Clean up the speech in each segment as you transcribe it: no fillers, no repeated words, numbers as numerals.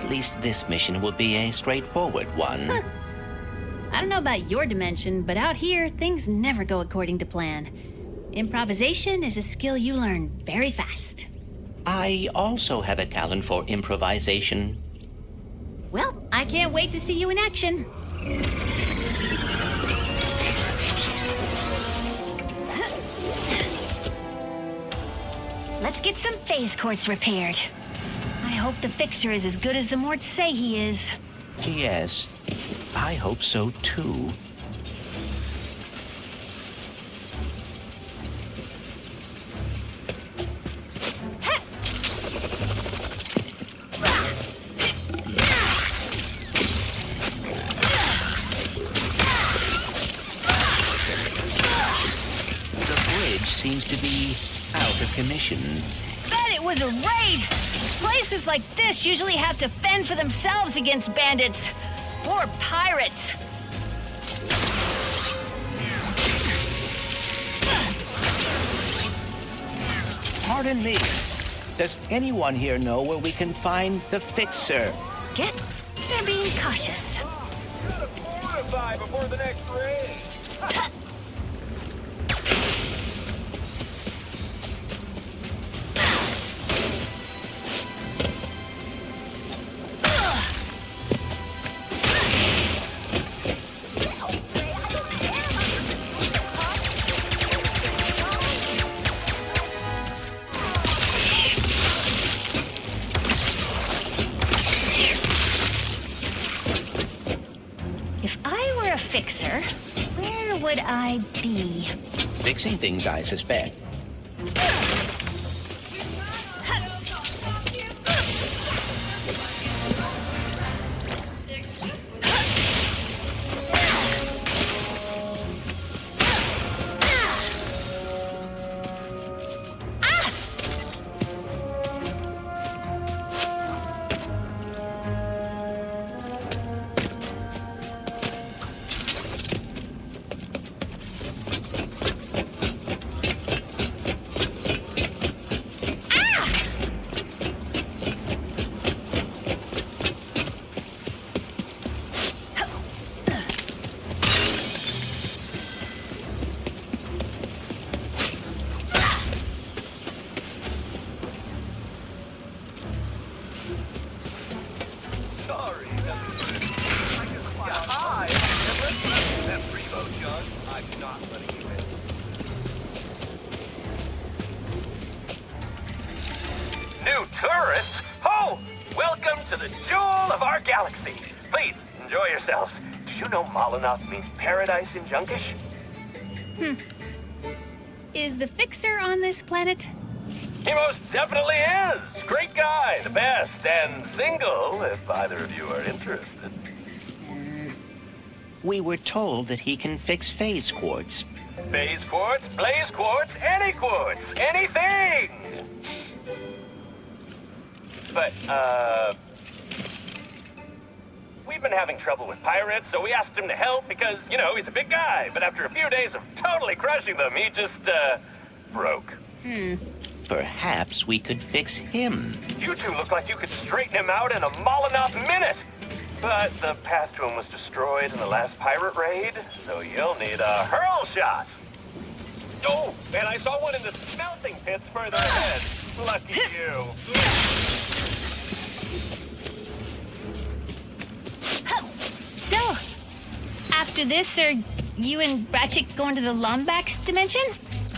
At least this mission will be a straightforward one. I don't know about your dimension, but out here, things never go according to plan. Improvisation is a skill you learn very fast. I also have a talent for improvisation. Well, I can't wait to see you in action. Let's get some phase quartz repaired. I hope the fixer is as good as the Morts say he is. Yes, I hope so too. Seems to be out of commission. Bet it was a raid! Places like this usually have to fend for themselves against bandits. Or pirates. Pardon me. Does anyone here know where we can find the fixer? They're being cautious. Gotta fortify before the next raid. Fixer, where would I be? Fixing things, I suspect. New tourists? Oh, welcome to the jewel of our galaxy. Please, enjoy yourselves. Did you know Molinoth means paradise in Junkish? Is the Fixer on this planet? He most definitely is. Great guy, the best, and single, if either of you are interested. We were told that he can fix phase quartz. Phase quartz, blaze quartz, any quartz, anything! But, we've been having trouble with pirates, so we asked him to help because, you know, he's a big guy. But after a few days of totally crushing them, he just, broke. Perhaps we could fix him. You two look like you could straighten him out in a Molinoth minute! But the path to him was destroyed in the last pirate raid, so you'll need a hurl shot. Oh, and I saw one in the smelting pits further ahead. Lucky you. So, after this, are you and Ratchet going to the Lombax dimension?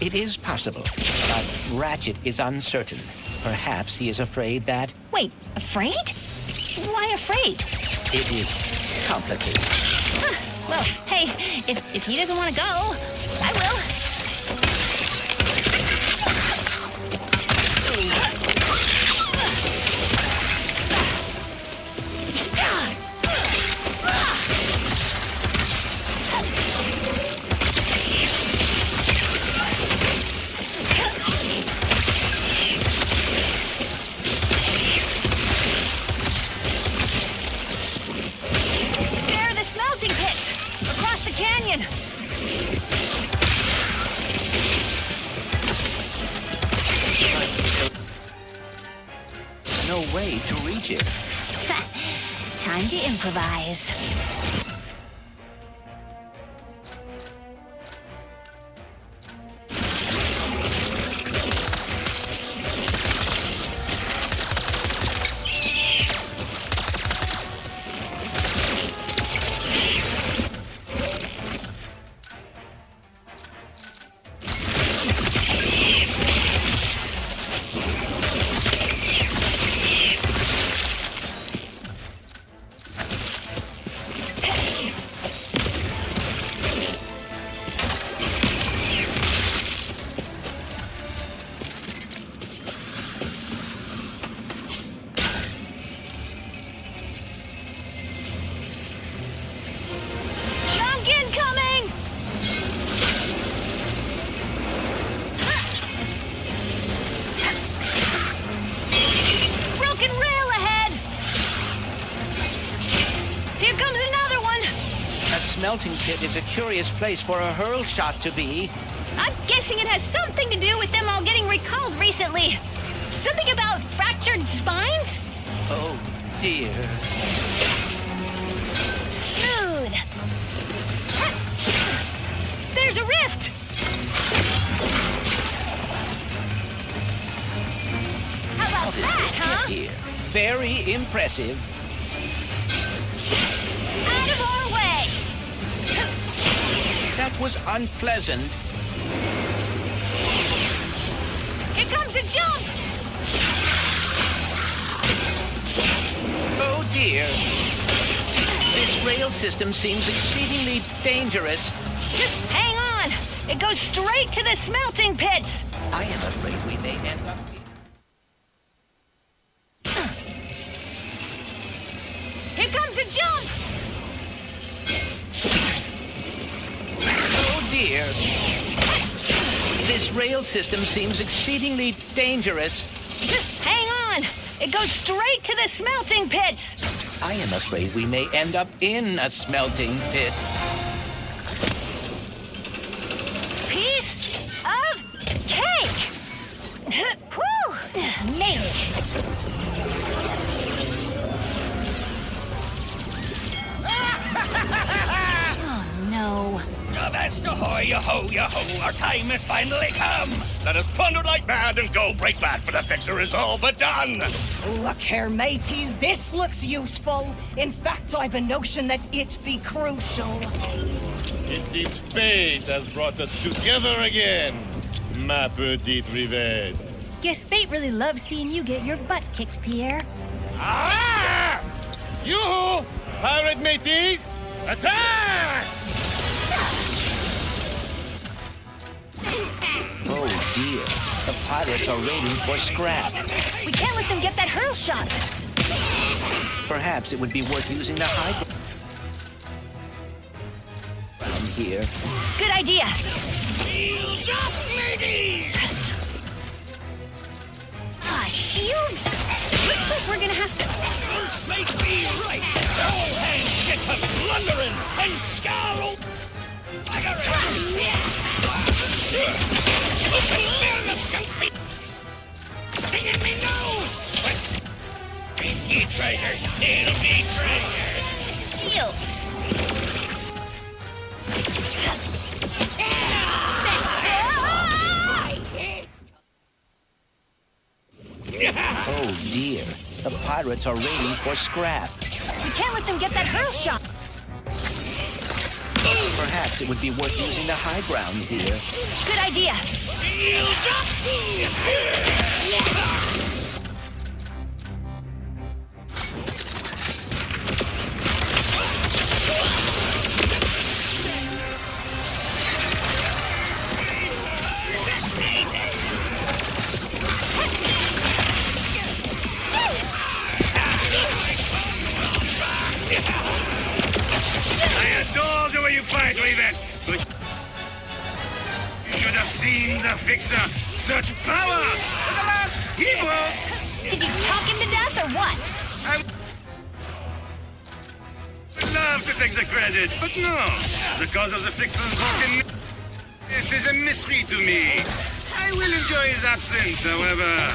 It is possible, but Ratchet is uncertain. Perhaps he is afraid that... Wait, afraid? Why afraid? It is complicated. Well, hey, if he doesn't want to go, I will. No way to reach it. Time to improvise. Smelting pit is a curious place for a hurl shot to be. I'm guessing it has something to do with them all getting recalled recently. Something about fractured spines? Oh, dear. Smooth. There's a rift! How about that, huh? Here. Very impressive. Out of our way! That was unpleasant. Here comes a jump! Oh dear. This rail system seems exceedingly dangerous. Just hang on! It goes straight to the smelting pits! I am afraid we may end up... Here comes a jump! Oh dear. This rail system seems exceedingly dangerous. Just hang on! It goes straight to the smelting pits! I am afraid we may end up in a smelting pit. Piece of cake! Whew! Made it! Oh no. Avast ahoy, yo-ho, yo-ho, our time has finally come. Let us plunder like mad and go break bad, for the fixer is all but done. Look here, mateys, this looks useful. In fact, I've a notion that it be crucial. It seems fate has brought us together again, ma petite rivette. Guess fate really loves seeing you get your butt kicked, Pierre. Ah! Yoo-hoo! Pirate mateys, attack! Oh dear. The pirates are raiding for scrap. We can't let them get that hurl shot. Perhaps it would be worth using the high ground here. Good idea. Shields up, ladies! Ah, shields? Looks like we're gonna have to... Make me right! All hands get to plundering and scour Singing me nose! Be traitors! It'll be traitors! Shields. Oh dear. The pirates are raiding for scrap. We can't let them get that hurl shot. Perhaps it would be worth using the high ground here. Good idea. I adore the way you fight, Rivette. But you should have seen the fixer. Such power! For the last hero! Did you talk him to death or what? I would love to take the credit, but no. The cause of the fixer's broken... This is a mystery to me. I will enjoy his absence, however.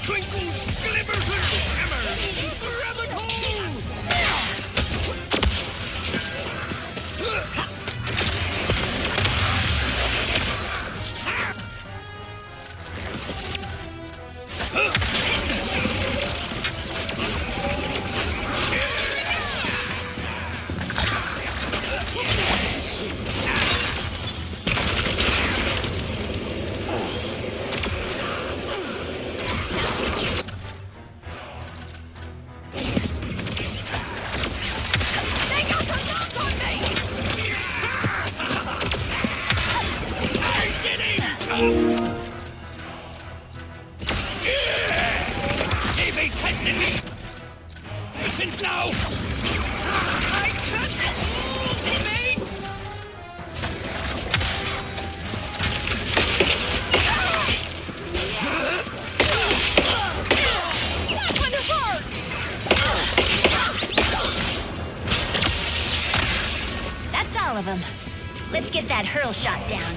twinkles, glimmers, and shimmers! Grab it home! They tested me! Patient now! I can't ultimate! That one hurt! That's all of them. Let's get that hurl shot down.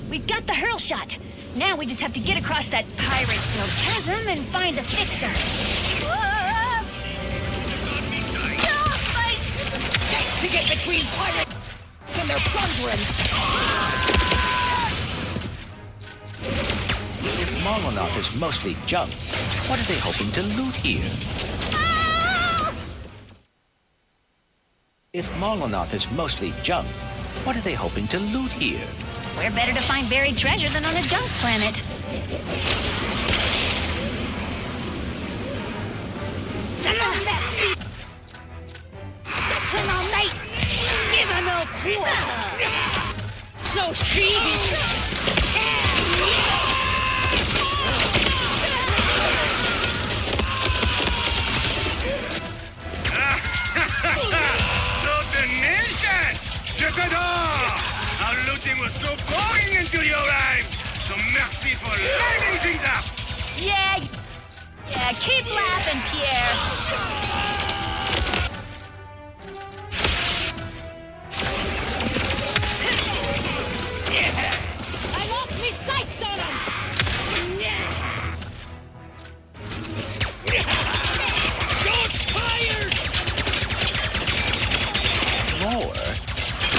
We've got the hurl shot. Now we just have to get across that pirate-filled chasm and find a fixer. To get between pirates and their plundering. If Molinoth is mostly junk, what are they hoping to loot here? If Molinoth is mostly junk, what are they hoping to loot here? Where better to find buried treasure than on a junk planet? Come on, mate. Give her no quarter. So she So tenacious! J'adore! Our looting was so boring until you arrived! So merci for lighting things up! Yeah, keep laughing, Pierre. I lost me sights on him. Shots fired! More?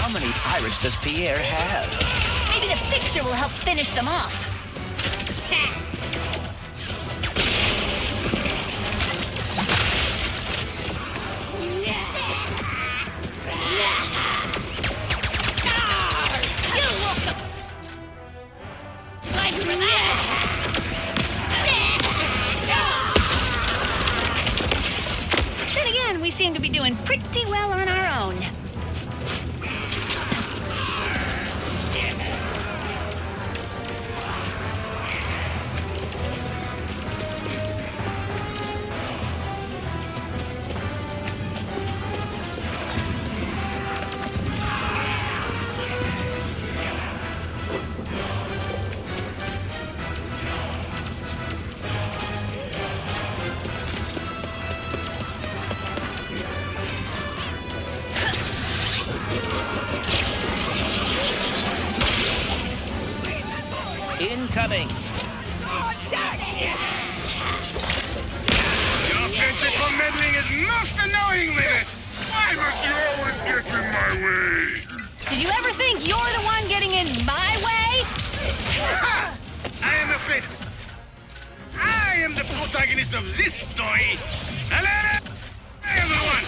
How many pirates does Pierre have? Maybe the fixer will help finish them off. Then again, we seem to be doing pretty well on our own. Incoming! Your penchant for meddling is most annoying, Linnet! Why must you always get in my way? Did you ever think you're the one getting in my way? I am afraid I am the protagonist of this story. Hello, everyone!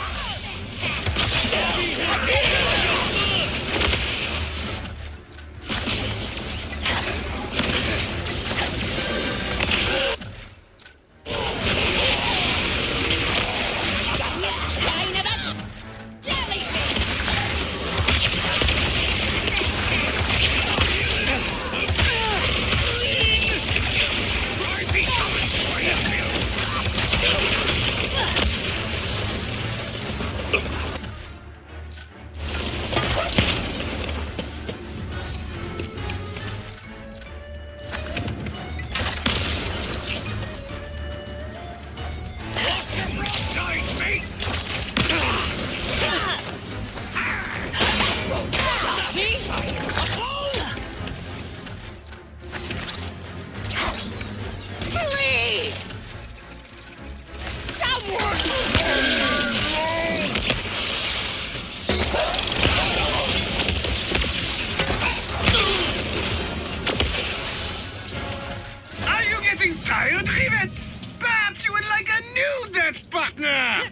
Good rivet! Perhaps you would like a new dance partner!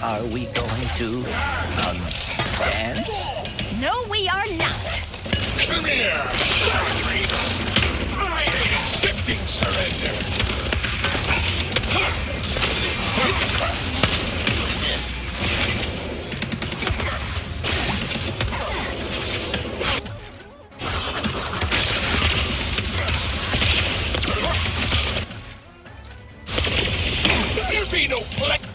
Are we going to, dance? No, we are not. Come here! I ain't accepting surrender! There'll be no place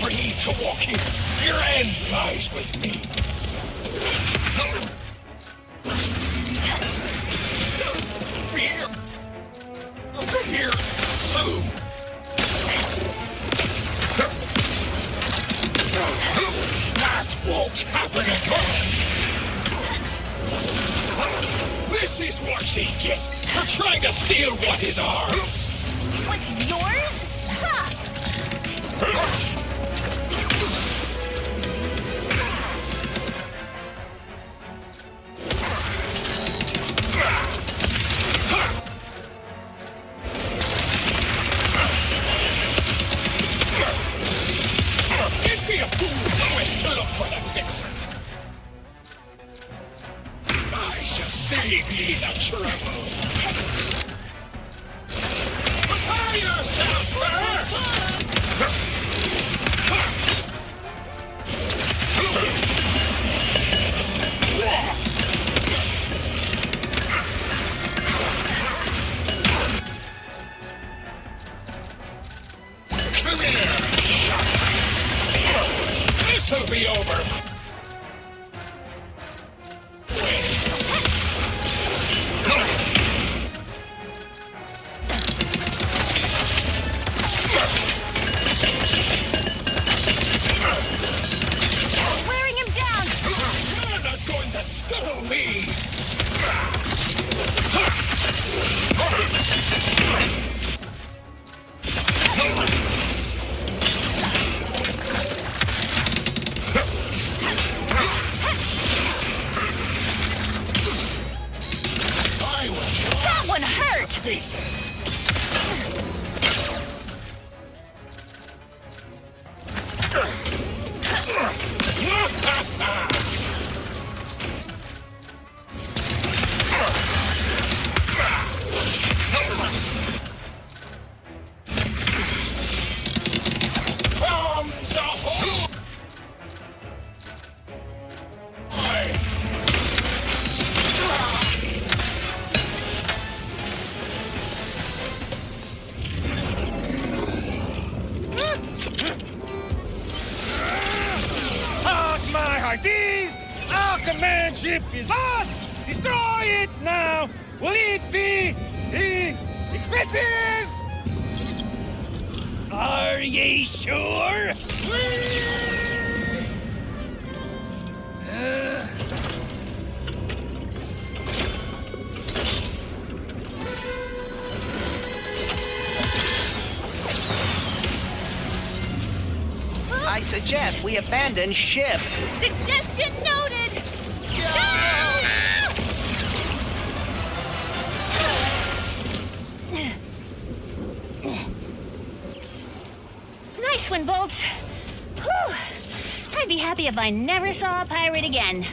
for you to walk in. Your end lies with me. Here. Over here. Boom. That won't happen again. This is what she gets for trying to steal what is ours. What's yours? Ha! It'd be a fool's quest to look for the fixer. I shall save ye the trouble. Prepare yourself for Come here. This'll be over. Wearing him down! You're not going to scuttle me. I will That one hurt! pieces. Bombs ahoy! Hark my hearties! Our command ship is lost! Destroy it now! Will it be expenses? Are ye sure? I suggest we abandon ship. Suggestion noted! Nice one, Bolts. Whew. I'd be happy if I never saw a pirate again.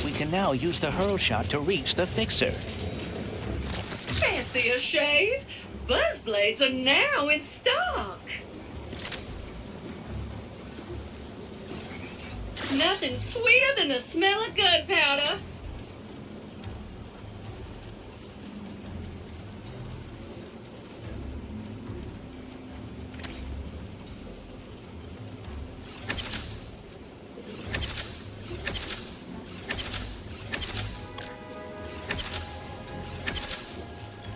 We can now use the hurl shot to reach the fixer. Fancy a shave? Buzz blades are now in stock. Nothing sweeter than the smell of gunpowder.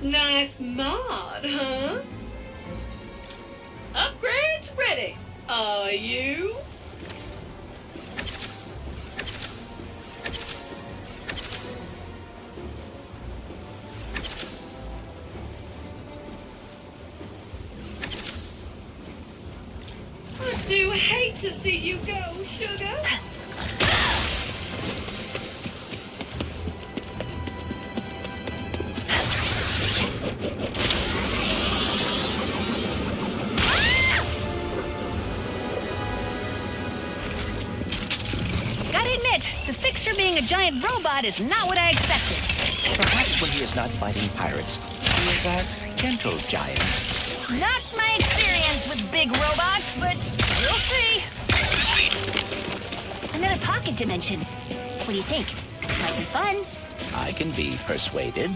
Nice mod, huh? Upgrades ready. Are you? hate to see you go, sugar. Gotta admit, the Fixer being a giant robot is not what I expected. Perhaps when he is not fighting pirates, he is a gentle giant. Not my experience with big robots, but we'll see. Another pocket dimension. What do you think? Might be fun. I can be persuaded.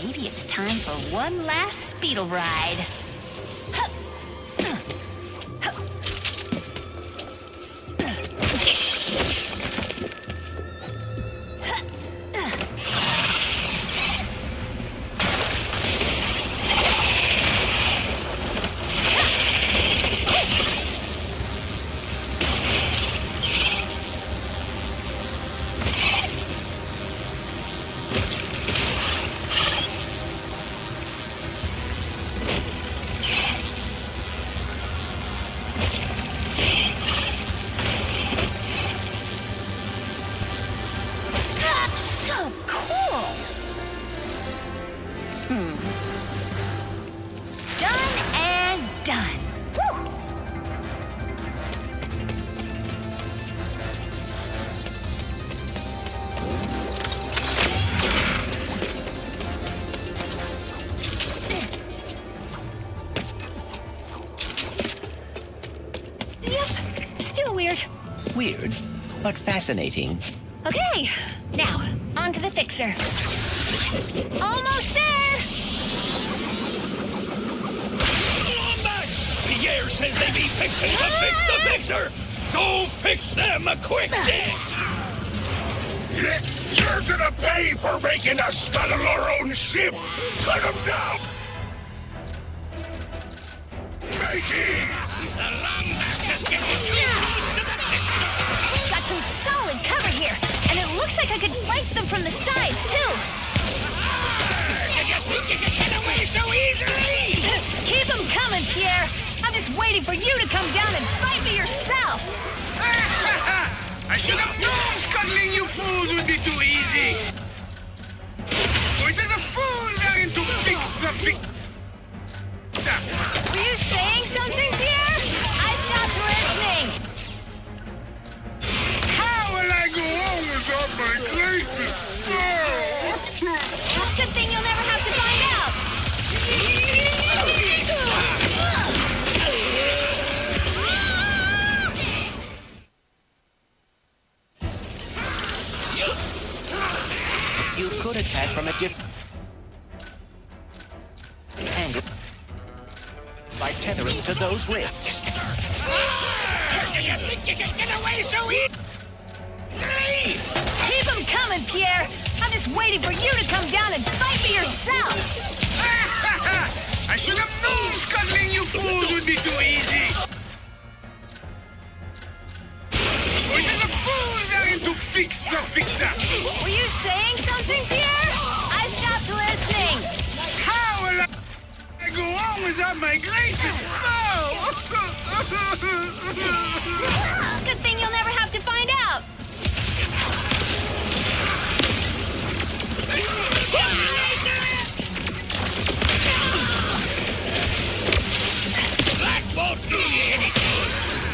Maybe it's time for one last speedle ride. Weird, but fascinating. Okay, now, on to the Fixer. Almost there! Pierre says they be fixing to fix the Fixer! So fix them quick! You're gonna pay for making us scuttle our own ship! Cut them down! Mateys! The Lombax is getting too close to the Fixer! Got some solid cover here, and it looks like I could flank them from the sides, too. Did you think you could get away so easily? Keep them coming, Pierre. I'm just waiting for you to come down and fight me yourself. I should have known scuttling you fools would be too easy. It is a fool therein to fix the Fixer. Were you saying something, Pierre? I stopped listening. How will I go on without my glasses? Good thing you'll never have to find out. You could attack from a different angle by tethering to those rifts. Do you think you can get away so easily? Keep them coming, Pierre. I'm just waiting for you to come down and fight me yourself. I should have known scuttling you fools would be too easy. It is a fool therein to fix the Fixer. Were you saying something, Pierre? I stopped listening. How will I go on without my glasses? Good thing you'll never have to find out. Black won't do you any good.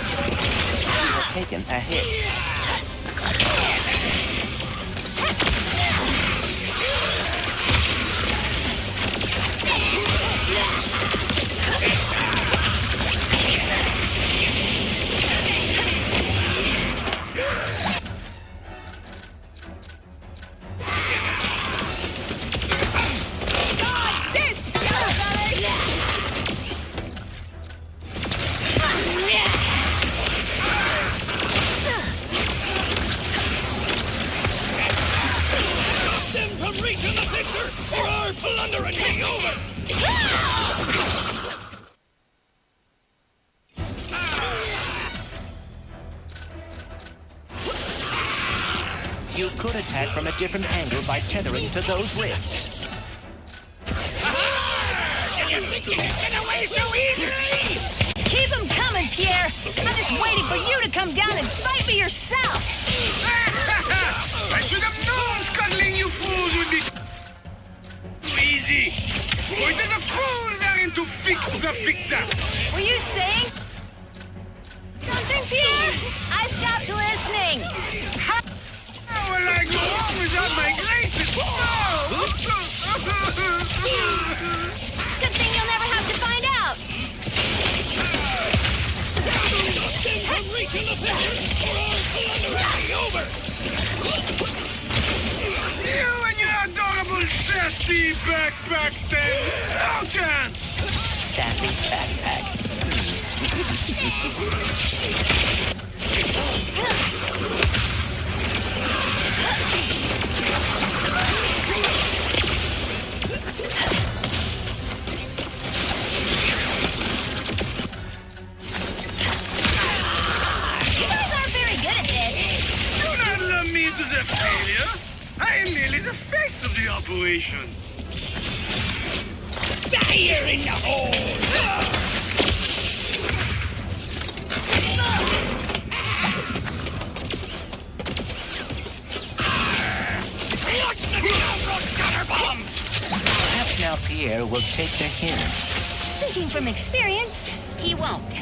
to the picture, or I'll plunder and take over! You could attack from a different angle by tethering to those rifts. Did you think you could get away so easily? Keep them coming, Pierre. I'm just waiting for you to come down and fight me yourself. I should have known scuttling you fools would be too easy. Only the fools are into fixer. Were you saying something, Pierre? I stopped listening. How will I go on without my graces? Good thing you'll never have to find out. Then reach in the picture, or I'll plunder and take over! You and your adorable sassy backpack stand, no chance! Sassy backpack. You guys aren't very good at this. Do not lump me into the failure. I am merely the face of the operation. Fire in the hole! Watch the downward gutter bomb! Perhaps now Pierre will take the hint. Speaking from experience, he won't.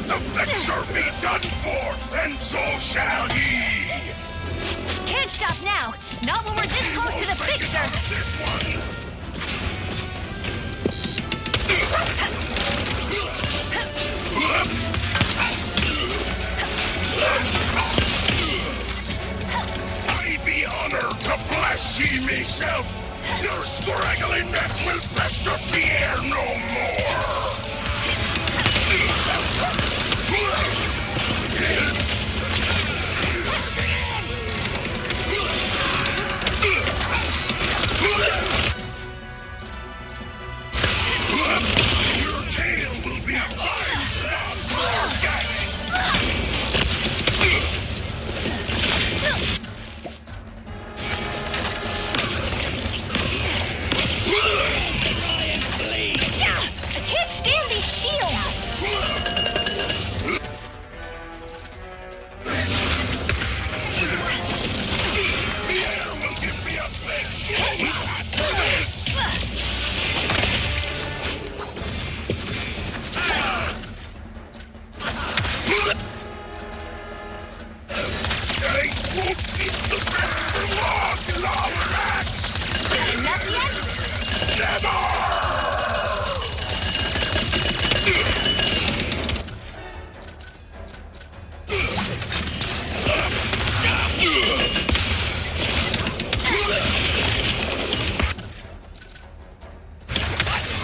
The fixer be done for, and so shall ye! Can't stop now. Not when we're this close to the fixer. This one! I be honored to bless ye myself! Your scraggly neck will fester Pierre no more! Your tail will be a fine sound! I can't stand these shields. Pierre will give me a big I won't keep the best for long, rats! Enough yet? Never!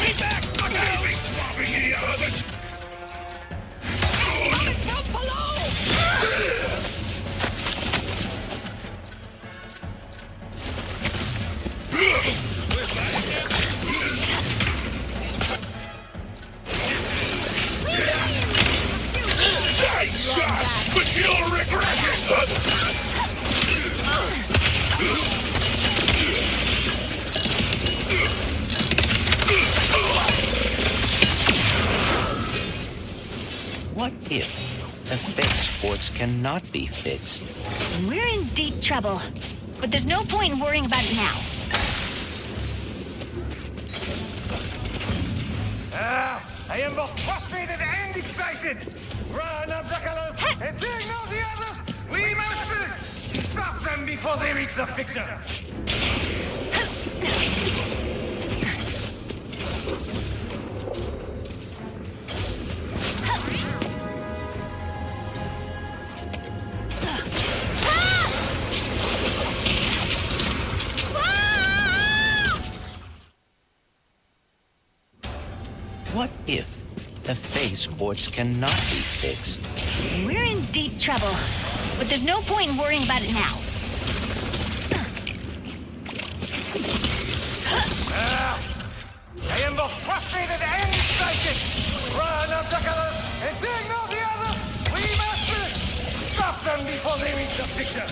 Be back! I'll be swapping ye out of the... Help below! Nice shot, but you'll regret it! What if the fixed forts cannot be fixed? We're in deep trouble. But there's no point in worrying about it now. Ah, I am both frustrated and excited. Run up the colors and signal the others. We must stop them before they reach the fixer. What if the phase ports cannot be fixed? We're in deep trouble, but there's no point in worrying about it now. I am both frustrated and excited. Run up the colors and signal the others. We must stop them before they reach the fixer.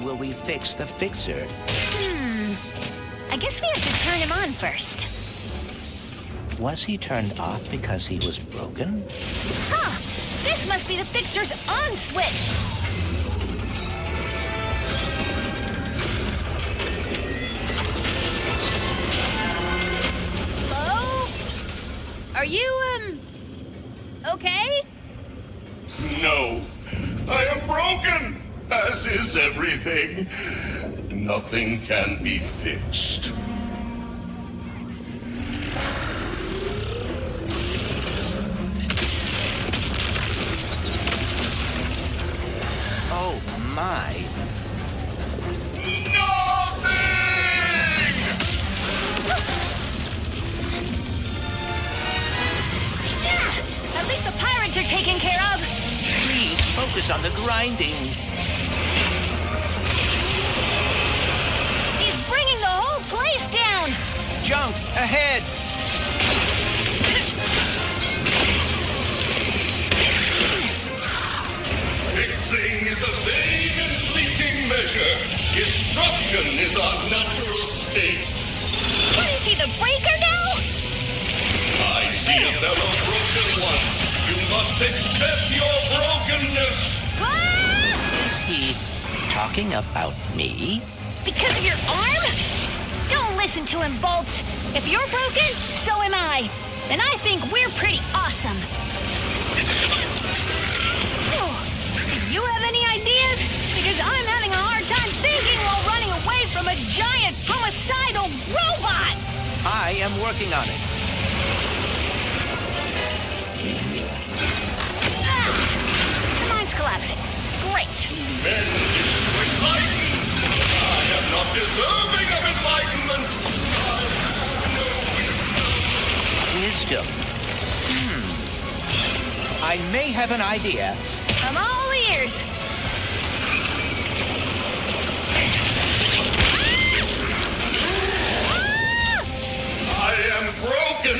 Will we fix the fixer? I guess we have to turn him on first. Was he turned off because he was broken? Huh! This must be the fixer's on switch! Hello? Are you, okay? No, I am broken, as is everything. Nothing can be fixed. Oh, my. At least the pirates are taken care of! Please focus on the grinding. He's bringing the whole place down! Junk, ahead! Fixing is a vague and fleeting measure. Destruction is our natural state. What is he, the breaker now? I see a fellow broken one. You must accept your brokenness. Ah! Is he talking about me? Because of your arm? Don't listen to him, Bolts. If you're broken, so am I. And I think we're pretty awesome. Oh, do you have any ideas? Because I'm having a hard time thinking while running away from a giant homicidal robot! I am working on it. The mine's collapsing. Great. Men enlightened. I am not deserving of enlightenment. Wisdom. I may have an idea. I'm all ears. I am broken.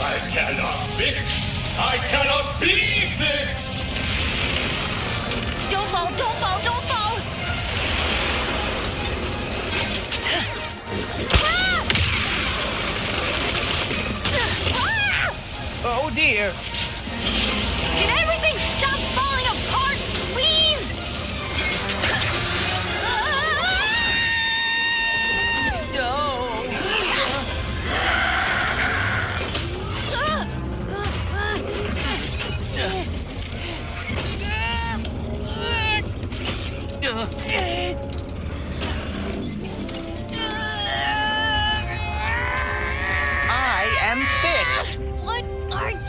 I cannot fix. I cannot be fixed. Don't fall, don't fall, don't fall! Oh, dear. Can everything stop falling apart, please? Oh.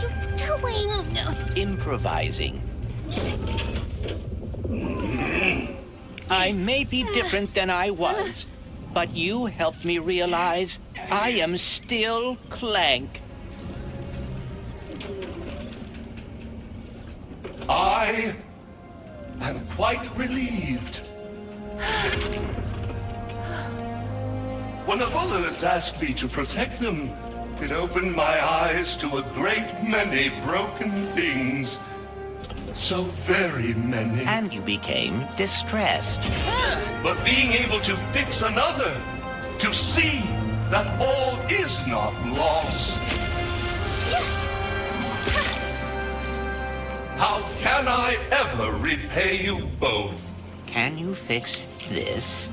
you doing? Improvising. I may be different than I was, but you helped me realize I am still Clank. I am quite relieved. When the Vullards asked me to protect them, it opened my eyes to a great many broken things. So very many. And you became distressed. But being able to fix another, to see that all is not lost. How can I ever repay you both? Can you fix this?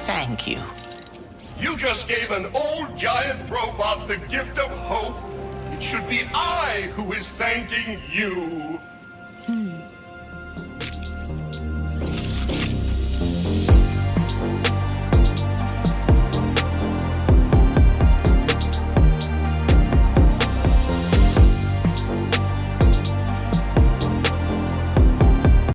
Thank you. You just gave an old giant robot the gift of hope. It should be I who is thanking you.